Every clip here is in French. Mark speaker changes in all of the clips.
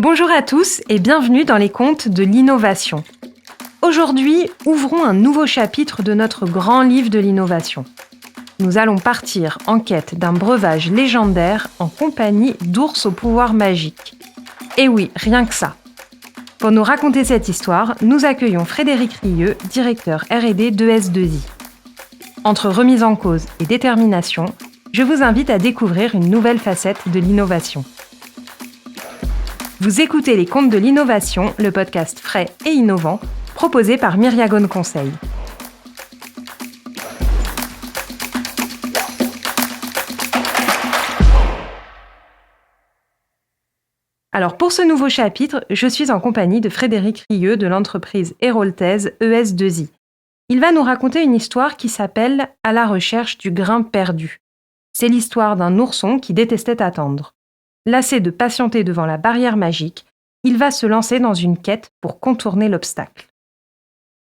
Speaker 1: Bonjour à tous et bienvenue dans les contes de l'innovation. Aujourd'hui, ouvrons un nouveau chapitre de notre grand livre de l'innovation. Nous allons partir en quête d'un breuvage légendaire en compagnie d'ours au pouvoir magique. Et oui, rien que ça. Pour nous raconter cette histoire, nous accueillons Frédéric Rieux, directeur R&D d'ES2I. Entre remise en cause et détermination, je vous invite à découvrir une nouvelle facette de l'innovation. Vous écoutez les contes de l'innovation, le podcast frais et innovant, proposé par Myriagone Conseil. Alors pour ce nouveau chapitre, je suis en compagnie de Frédéric Rieux de l'entreprise héroltaise ES2I. Il va nous raconter une histoire qui s'appelle « À la recherche du grain perdu ». C'est l'histoire d'un ourson qui détestait attendre. Lassé de patienter devant la barrière magique, il va se lancer dans une quête pour contourner l'obstacle.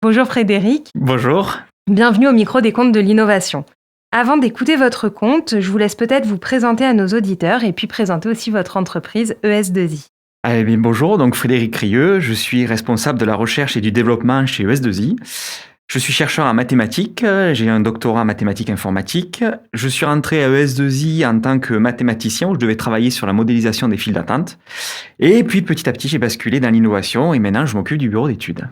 Speaker 1: Bonjour Frédéric.
Speaker 2: Bonjour.
Speaker 1: Bienvenue au micro des contes de l'innovation. Avant d'écouter votre conte, je vous laisse peut-être vous présenter à nos auditeurs et puis présenter aussi votre entreprise ES2I.
Speaker 2: Bonjour, donc Frédéric Rieux, je suis responsable de la recherche et du développement chez ES2I. Je suis chercheur en mathématiques, j'ai un doctorat en mathématiques informatiques. Je suis rentré à ES2I en tant que mathématicien où je devais travailler sur la modélisation des files d'attente. Et puis petit à petit, j'ai basculé dans l'innovation et maintenant je m'occupe du bureau d'études.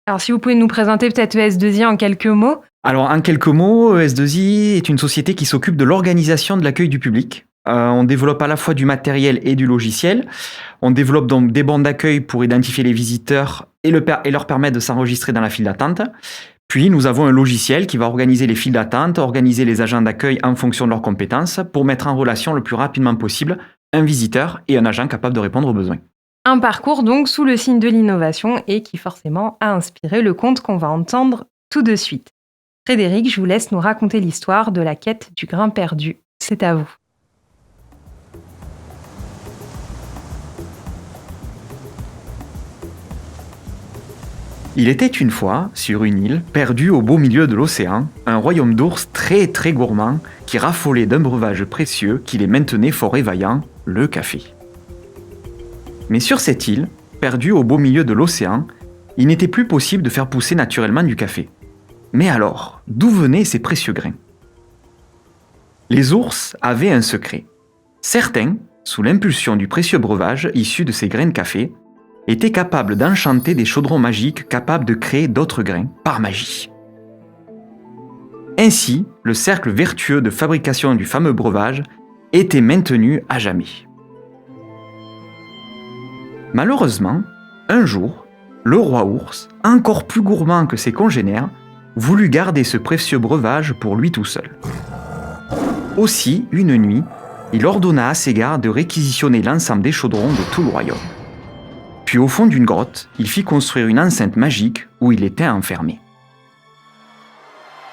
Speaker 1: Alors si vous pouvez nous présenter peut-être ES2I en quelques mots.
Speaker 2: Alors en quelques mots, ES2I est une société qui s'occupe de l'organisation de l'accueil du public. On développe à la fois du matériel et du logiciel. On développe donc des bancs d'accueil pour identifier les visiteurs et leur permettre de s'enregistrer dans la file d'attente. Puis, nous avons un logiciel qui va organiser les files d'attente, organiser les agents d'accueil en fonction de leurs compétences pour mettre en relation le plus rapidement possible un visiteur et un agent capable de répondre aux besoins.
Speaker 1: Un parcours donc sous le signe de l'innovation et qui forcément a inspiré le conte qu'on va entendre tout de suite. Frédéric, je vous laisse nous raconter l'histoire de la quête du grain perdu. C'est à vous.
Speaker 2: Il était une fois, sur une île, perdu au beau milieu de l'océan, un royaume d'ours très très gourmands qui raffolait d'un breuvage précieux qui les maintenait fort et vaillants, le café. Mais sur cette île, perdue au beau milieu de l'océan, il n'était plus possible de faire pousser naturellement du café. Mais alors, d'où venaient ces précieux grains ? Les ours avaient un secret. Certains, sous l'impulsion du précieux breuvage issu de ces grains de café, étaient capables d'enchanter des chaudrons magiques capables de créer d'autres grains par magie. Ainsi, le cercle vertueux de fabrication du fameux breuvage était maintenu à jamais. Malheureusement, un jour, le roi ours, encore plus gourmand que ses congénères, voulut garder ce précieux breuvage pour lui tout seul. Aussi, une nuit, il ordonna à ses gardes de réquisitionner l'ensemble des chaudrons de tout le royaume. Puis au fond d'une grotte, il fit construire une enceinte magique où il était enfermé.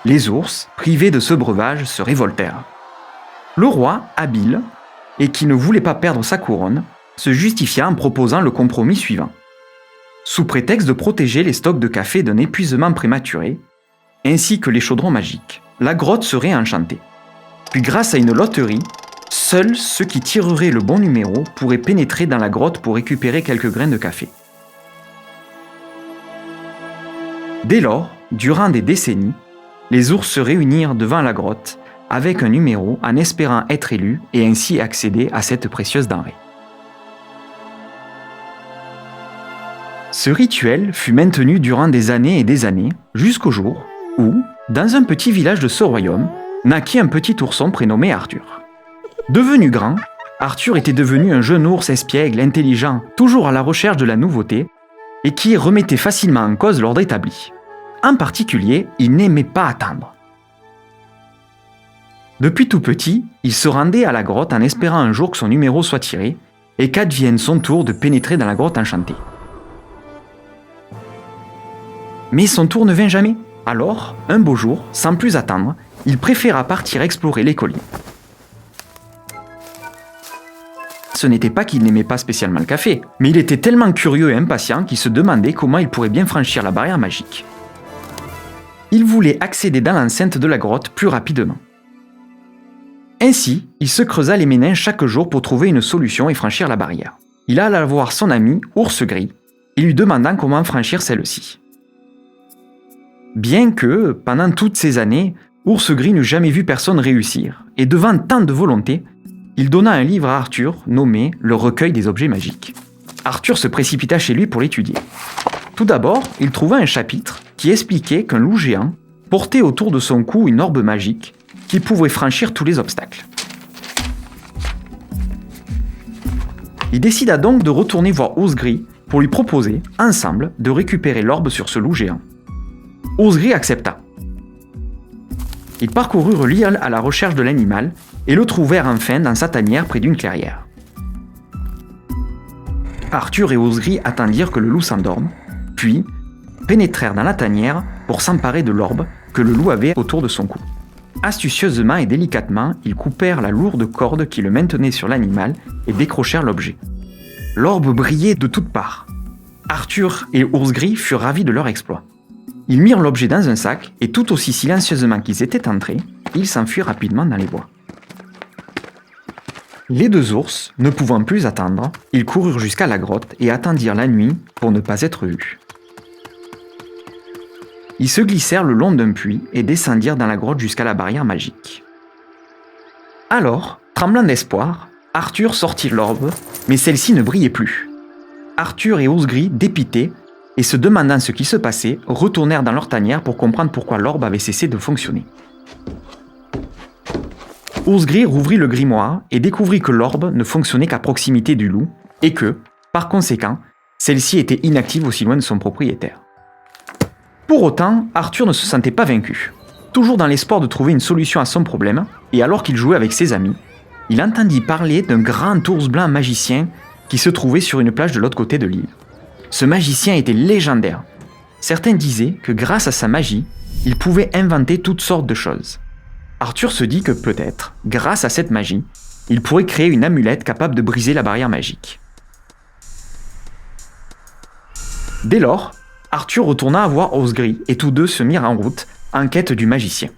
Speaker 2: Les ours, privés de ce breuvage, se révoltèrent. Le roi, habile, et qui ne voulait pas perdre sa couronne, se justifia en proposant le compromis suivant. Sous prétexte de protéger les stocks de café d'un épuisement prématuré, ainsi que les chaudrons magiques, la grotte serait enchantée. Puis grâce à une loterie, seuls ceux qui tireraient le bon numéro pourraient pénétrer dans la grotte pour récupérer quelques grains de café. Dès lors, durant des décennies, les ours se réunirent devant la grotte avec un numéro en espérant être élus et ainsi accéder à cette précieuse denrée. Ce rituel fut maintenu durant des années jusqu'au jour où, dans un petit village de ce royaume, naquit un petit ourson prénommé Arthur. Devenu grand, Arthur était devenu un jeune ours espiègle, intelligent, toujours à la recherche de la nouveauté, et qui remettait facilement en cause l'ordre établi. En particulier, il n'aimait pas attendre. Depuis tout petit, il se rendait à la grotte en espérant un jour que son numéro soit tiré, et qu'advienne son tour de pénétrer dans la grotte enchantée. Mais son tour ne vint jamais. Alors, un beau jour, sans plus attendre, il préféra partir explorer les collines. Ce n'était pas qu'il n'aimait pas spécialement le café, mais il était tellement curieux et impatient qu'il se demandait comment il pourrait bien franchir la barrière magique. Il voulait accéder dans l'enceinte de la grotte plus rapidement. Ainsi, il se creusa les méninges chaque jour pour trouver une solution et franchir la barrière. il alla voir son ami Ours Gris et lui demandant comment franchir celle-ci. Bien que, pendant toutes ces années, Ours Gris n'eût jamais vu personne réussir, et devant tant de volonté, il donna un livre à Arthur nommé « Le recueil des objets magiques ». Arthur se précipita chez lui pour l'étudier. Tout d'abord, il trouva un chapitre qui expliquait qu'un loup géant portait autour de son cou une orbe magique qui pouvait franchir tous les obstacles. Il décida donc de retourner voir Ours Gris pour lui proposer, ensemble, de récupérer l'orbe sur ce loup géant. Ours Gris accepta. Ils parcoururent l'île à la recherche de l'animal et le trouvèrent enfin dans sa tanière près d'une clairière. Arthur et Ours Gris attendirent que le loup s'endorme, puis pénétrèrent dans la tanière pour s'emparer de l'orbe que le loup avait autour de son cou. Astucieusement et délicatement, ils coupèrent la lourde corde qui le maintenait sur l'animal et décrochèrent l'objet. L'orbe brillait de toutes parts. Arthur et Ours Gris furent ravis de leur exploit. Ils mirent l'objet dans un sac et tout aussi silencieusement qu'ils étaient entrés, ils s'enfuirent rapidement dans les bois. Les deux ours, ne pouvant plus attendre, ils coururent jusqu'à la grotte et attendirent la nuit pour ne pas être vus. Ils se glissèrent le long d'un puits et descendirent dans la grotte jusqu'à la barrière magique. Alors, tremblant d'espoir, Arthur sortit l'orbe, mais celle-ci ne brillait plus. Arthur et Ours Gris, dépités, et se demandant ce qui se passait, retournèrent dans leur tanière pour comprendre pourquoi l'orbe avait cessé de fonctionner. Ours Gris rouvrit le grimoire et découvrit que l'orbe ne fonctionnait qu'à proximité du loup et que, par conséquent, celle-ci était inactive aussi loin de son propriétaire. Pour autant, Arthur ne se sentait pas vaincu. Toujours dans l'espoir de trouver une solution à son problème, et alors qu'il jouait avec ses amis, il entendit parler d'un grand ours blanc magicien qui se trouvait sur une plage de l'autre côté de l'île. Ce magicien était légendaire. Certains disaient que grâce à sa magie, il pouvait inventer toutes sortes de choses. Arthur se dit que peut-être, grâce à cette magie, il pourrait créer une amulette capable de briser la barrière magique. Dès lors, Arthur retourna voir Ours Gris et tous deux se mirent en route en quête du magicien.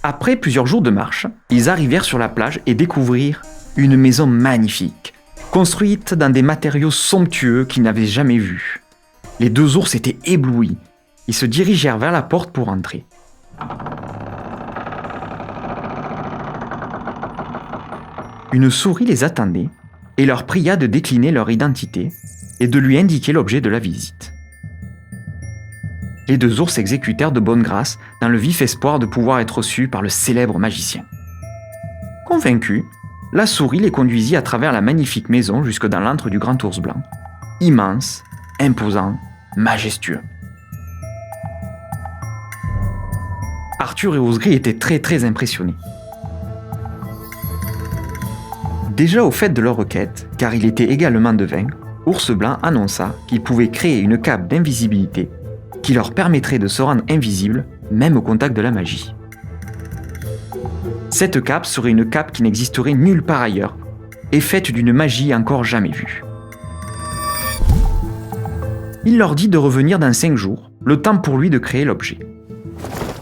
Speaker 2: Après plusieurs jours de marche, ils arrivèrent sur la plage et découvrirent une maison magnifique, construite dans des matériaux somptueux qu'ils n'avaient jamais vus. Les deux ours étaient éblouis. Ils se dirigèrent vers la porte pour entrer. Une souris les attendait et leur pria de décliner leur identité et de lui indiquer l'objet de la visite. Les deux ours s'exécutèrent de bonne grâce dans le vif espoir de pouvoir être reçus par le célèbre magicien. Convaincus, la souris les conduisit à travers la magnifique maison jusque dans l'antre du grand ours blanc. Immense, imposant, majestueux. Arthur et Ours Gris étaient très impressionnés. Déjà au fait de leur requête, car il était également devin, Ours Blanc annonça qu'il pouvait créer une cape d'invisibilité qui leur permettrait de se rendre invisibles même au contact de la magie. Cette cape serait une cape qui n'existerait nulle part ailleurs et faite d'une magie encore jamais vue. Il leur dit de revenir dans 5 jours, le temps pour lui de créer l'objet.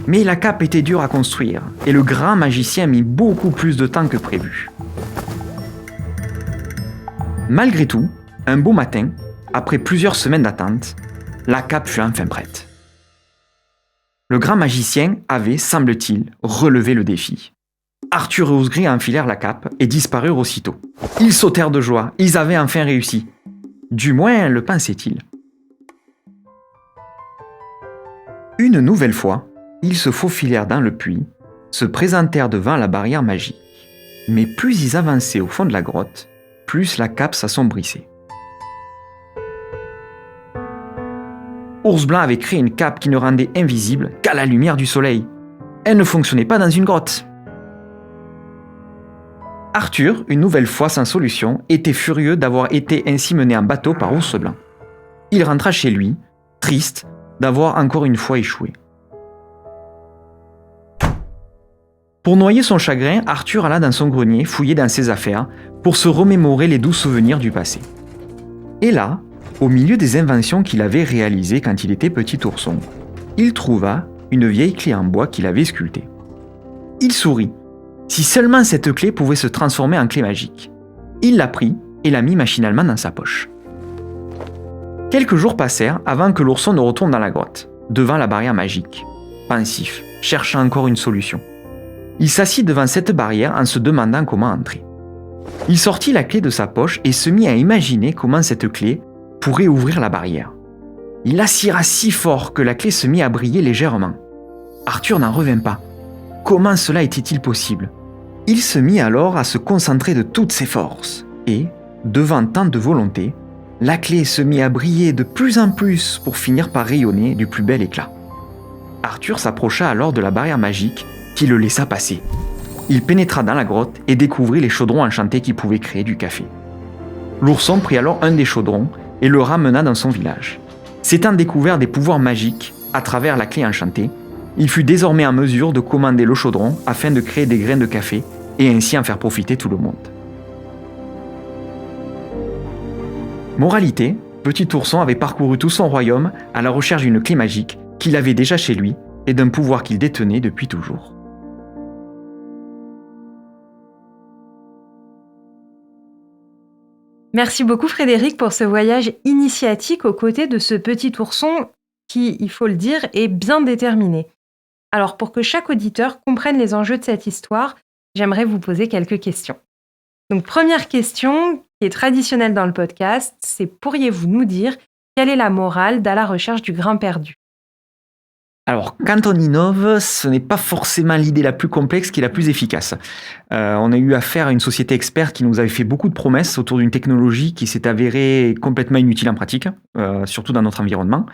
Speaker 2: Mais la cape était dure à construire et le grand magicien mit beaucoup plus de temps que prévu. Malgré tout, un beau matin, après plusieurs semaines d'attente, la cape fut enfin prête. Le grand magicien avait, semble-t-il, relevé le défi. Arthur et Ours Gris enfilèrent la cape et disparurent aussitôt. Ils sautèrent de joie, ils avaient enfin réussi. Du moins le pensaient-ils. Une nouvelle fois, ils se faufilèrent dans le puits, se présentèrent devant la barrière magique. Mais plus ils avançaient au fond de la grotte, plus la cape s'assombrissait. Ours Blanc avait créé une cape qui ne rendait invisible qu'à la lumière du soleil. Elle ne fonctionnait pas dans une grotte. Arthur, une nouvelle fois sans solution, était furieux d'avoir été ainsi mené en bateau par Ours Blanc. Il rentra chez lui, triste d'avoir encore une fois échoué. Pour noyer son chagrin, Arthur alla dans son grenier fouiller dans ses affaires pour se remémorer les doux souvenirs du passé. Et là, au milieu des inventions qu'il avait réalisées quand il était petit ourson, il trouva une vieille clé en bois qu'il avait sculptée. Il sourit. Si seulement cette clé pouvait se transformer en clé magique. Il la prit et la mit machinalement dans sa poche. Quelques jours passèrent avant que l'ourson ne retourne dans la grotte, devant la barrière magique, pensif, cherchant encore une solution. Il s'assit devant cette barrière en se demandant comment entrer. Il sortit la clé de sa poche et se mit à imaginer comment cette clé pourrait ouvrir la barrière. Il la serra si fort que la clé se mit à briller légèrement. Arthur n'en revint pas. Comment cela était-il possible ? Il se mit alors à se concentrer de toutes ses forces et, devant tant de volonté, la clé se mit à briller de plus en plus pour finir par rayonner du plus bel éclat. Arthur s'approcha alors de la barrière magique qui le laissa passer. Il pénétra dans la grotte et découvrit les chaudrons enchantés qui pouvaient créer du café. L'ourson prit alors un des chaudrons et le ramena dans son village. S'étant découvert des pouvoirs magiques à travers la clé enchantée, il fut désormais en mesure de commander le chaudron afin de créer des grains de café et ainsi en faire profiter tout le monde. Moralité, Petit Ourson avait parcouru tout son royaume à la recherche d'une clé magique qu'il avait déjà chez lui et d'un pouvoir qu'il détenait depuis toujours.
Speaker 1: Merci beaucoup Frédéric pour ce voyage initiatique aux côtés de ce petit ourson qui, il faut le dire, est bien déterminé. Alors pour que chaque auditeur comprenne les enjeux de cette histoire, j'aimerais vous poser quelques questions. Donc première question, qui est traditionnelle dans le podcast, c'est pourriez-vous nous dire quelle est la morale d'À la recherche du grain perdu ?
Speaker 2: Alors, quand on innove, ce n'est pas forcément l'idée la plus complexe qui est la plus efficace. On a eu affaire à une société experte qui nous avait fait beaucoup de promesses autour d'une technologie qui s'est avérée complètement inutile en pratique, surtout dans notre environnement.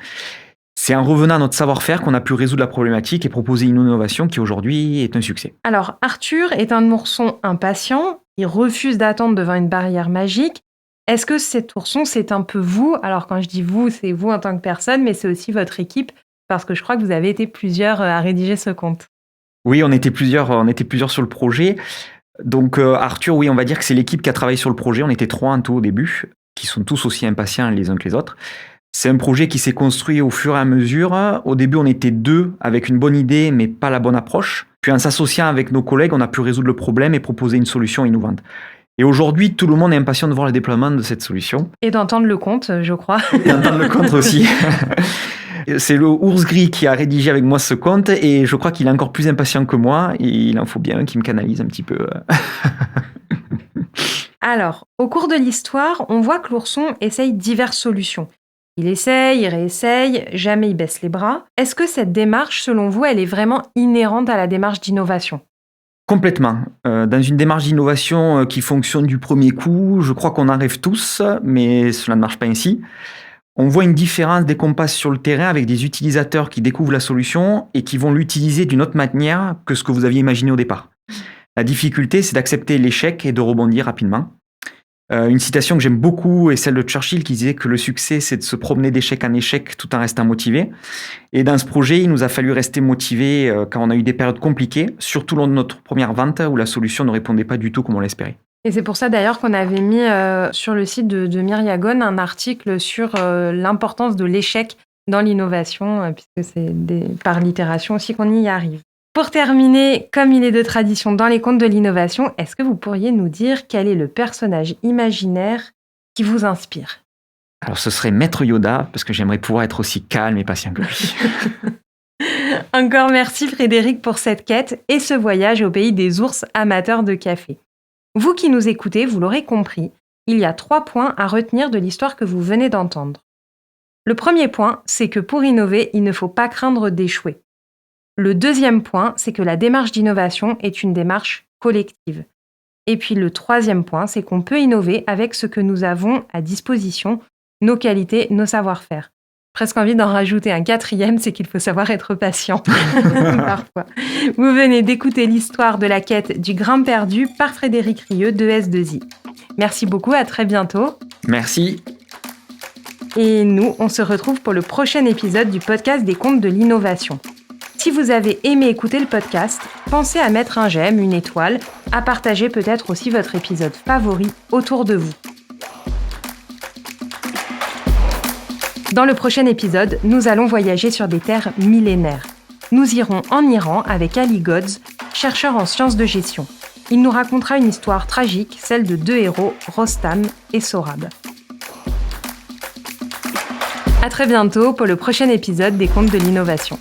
Speaker 2: C'est en revenant à notre savoir-faire qu'on a pu résoudre la problématique et proposer une innovation qui aujourd'hui est un succès.
Speaker 1: Alors, Arthur est un ourson impatient, il refuse d'attendre devant une barrière magique. Est-ce que cet ourson, c'est un peu vous ? Alors, quand je dis vous, c'est vous en tant que personne, mais c'est aussi votre équipe, parce que je crois que vous avez été plusieurs à rédiger ce conte.
Speaker 2: Oui, on était plusieurs sur le projet. Donc Arthur, oui, on va dire que c'est l'équipe qui a travaillé sur le projet. On était 3 en tout au début, qui sont tous aussi impatients les uns que les autres. C'est un projet qui s'est construit au fur et à mesure. Au début, on était 2 avec une bonne idée, mais pas la bonne approche. Puis en s'associant avec nos collègues, on a pu résoudre le problème et proposer une solution innovante. Et aujourd'hui, tout le monde est impatient de voir le déploiement de cette solution.
Speaker 1: Et d'entendre le conte, je crois.
Speaker 2: Et d'entendre le conte aussi. C'est le ours gris qui a rédigé avec moi ce conte et je crois qu'il est encore plus impatient que moi et il en faut bien qu'il me canalise un petit peu.
Speaker 1: Alors, au cours de l'histoire, on voit que l'ourson essaye diverses solutions. Il essaye, il réessaye, jamais il baisse les bras. Est-ce que cette démarche, selon vous, elle est vraiment inhérente à la démarche d'innovation ?
Speaker 2: Complètement. Dans une démarche d'innovation qui fonctionne du premier coup, je crois qu'on en rêve tous, mais cela ne marche pas ainsi. On voit une différence dès qu'on passe sur le terrain avec des utilisateurs qui découvrent la solution et qui vont l'utiliser d'une autre manière que ce que vous aviez imaginé au départ. La difficulté, c'est d'accepter l'échec et de rebondir rapidement. Une citation que j'aime beaucoup est celle de Churchill qui disait que le succès, c'est de se promener d'échec en échec tout en restant motivé. Et dans ce projet, il nous a fallu rester motivés quand on a eu des périodes compliquées, surtout lors de notre première vente où la solution ne répondait pas du tout comme on l'espérait.
Speaker 1: Et c'est pour ça d'ailleurs qu'on avait mis sur le site de Myriagon un article sur l'importance de l'échec dans l'innovation, puisque c'est par l'itération aussi qu'on y arrive. Pour terminer, comme il est de tradition dans les contes de l'innovation, est-ce que vous pourriez nous dire quel est le personnage imaginaire qui vous inspire ?
Speaker 2: Alors ce serait Maître Yoda, parce que j'aimerais pouvoir être aussi calme et patient que lui.
Speaker 1: Encore merci Frédéric pour cette quête et ce voyage au pays des ours amateurs de café. Vous qui nous écoutez, vous l'aurez compris, il y a 3 points à retenir de l'histoire que vous venez d'entendre. Le premier point, c'est que pour innover, il ne faut pas craindre d'échouer. Le deuxième point, c'est que la démarche d'innovation est une démarche collective. Et puis le troisième point, c'est qu'on peut innover avec ce que nous avons à disposition, nos qualités, nos savoir-faire. Presque envie d'en rajouter un 4e, c'est qu'il faut savoir être patient, parfois. Vous venez d'écouter l'histoire de la quête du grain perdu par Frédéric Rieu de S2I. Merci beaucoup, à très bientôt.
Speaker 2: Merci.
Speaker 1: Et nous, on se retrouve pour le prochain épisode du podcast des contes de l'innovation. Si vous avez aimé écouter le podcast, pensez à mettre un j'aime, une étoile, à partager peut-être aussi votre épisode favori autour de vous. Dans le prochain épisode, nous allons voyager sur des terres millénaires. Nous irons en Iran avec Ali Godz, chercheur en sciences de gestion. il nous racontera une histoire tragique, celle de deux héros, Rostam et Sorab. À très bientôt pour le prochain épisode des Contes de l'innovation.